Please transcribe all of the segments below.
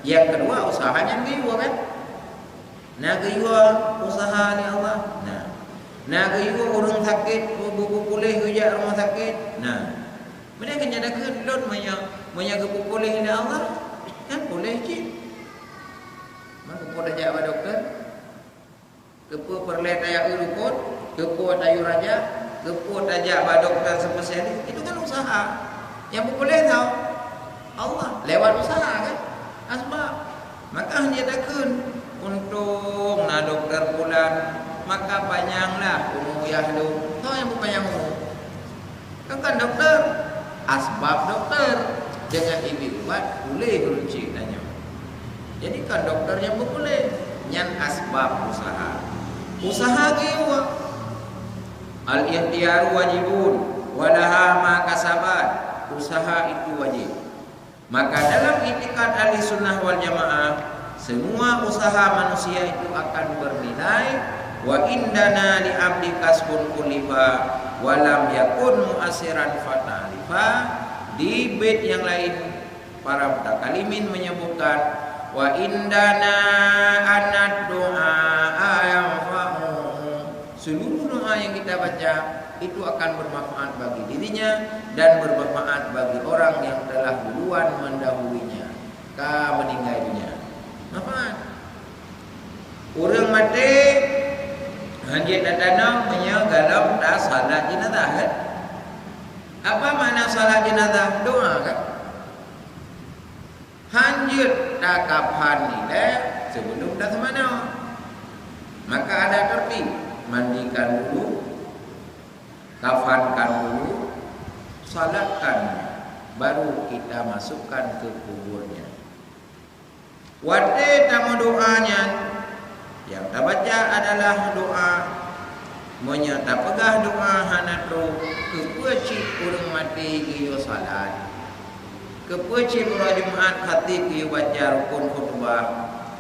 Yang kedua usahanya giwa kan. Nah giwa usaha ni Allah. Nah giwa orang sakit bubu pulih hujak rumah sakit. Mereka nyadakan lon manya bubu pulih ni Allah. Kan pulih cik. Maka pun ajak ba doktor. Kepo perlet ayak urukut, kepo tayu raja, kepo ajak ba doktor spesialis. Itu kan usaha. Yang boleh tahu Allah lewat usaha kan. Asbab. Maka nyadakan untung na doktor bulan maka panjanglah umur yahdu. Tahu yang panjang umur. Kan dokter asbab dokter jangan ibu ubat boleh berunci tanya. Jadi kan dokter yang boleh nyan asbab usaha. Usaha giwa al-ikhtiar wajibun walaha ma kasabat. Usaha itu wajib. Maka dalam itikad ahli sunnah wal jamaah semua usaha manusia itu akan bernilai. Wa indana li abdi kasbun kulifa walam yakun muasiran fatalifa. Di bait yang lain para mutakalimin menyebutkan wa indana anad doa ayamfa'u. Seluruh doa yang kita baca itu akan bermanfaat bagi dirinya dan bermanfaat bagi orang yang telah duluan mendahulunya ka meninggal dunia. Manfaat. Orang mati hanjit datang menyagalam dah salat jenazah kan? Apa makna salat jenazah? Doa kan? Hanjit tak kapan ni sebelum dah semana. Maka ada tertib, mandikan dulu, kafankan dulu, salatkan, baru kita masukkan ke kuburnya. Wate tamu doanya yang kita baca adalah doa menyata pegah doa hanatro kepeci kurang mati kiyo salat, kepeci pura Jumat khatib kiyo baca rukun khutbah.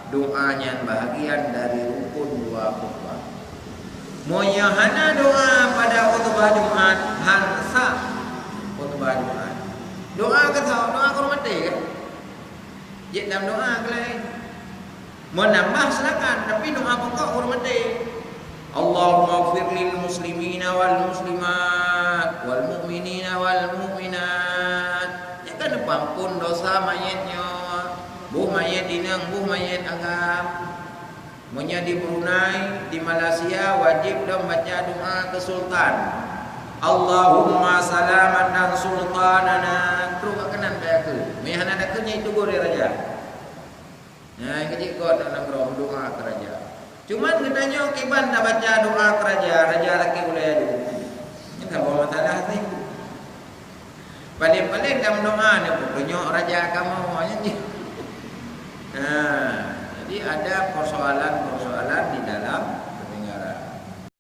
Doanya bahagian dari rukun dua khutbah. Monya hana doa pada khutbah Jumat hansa khutbah Jumat. Doa ke tahu doa kurang mati kan? Jadi dalam doa ke lain. Menambah silakan, tapi doa pokok kurang mati. Allahumma ighfir lil muslimina wal muslimat wal mu'minina wal mu'minat. Ya kan ampun dosa mayatnya. Buh mayat dinang, buh mayat agam. Monya di Brunei, di Malaysia wajib dah baca doa ke sultan. Allahumma salamatan sultanana. Terus kanan saya ke. Mehana dak nya itu gore raja. Nah, kecik kau dalam doa ke raja. Cuman katanya kiban dah baca doa ke raja, raja laki boleh adu. Ini tak bawa masalah sih. Paling-paling dalam doa ni punya raja kamu aja. Nah, jadi ada persoalan-persoalan di dalam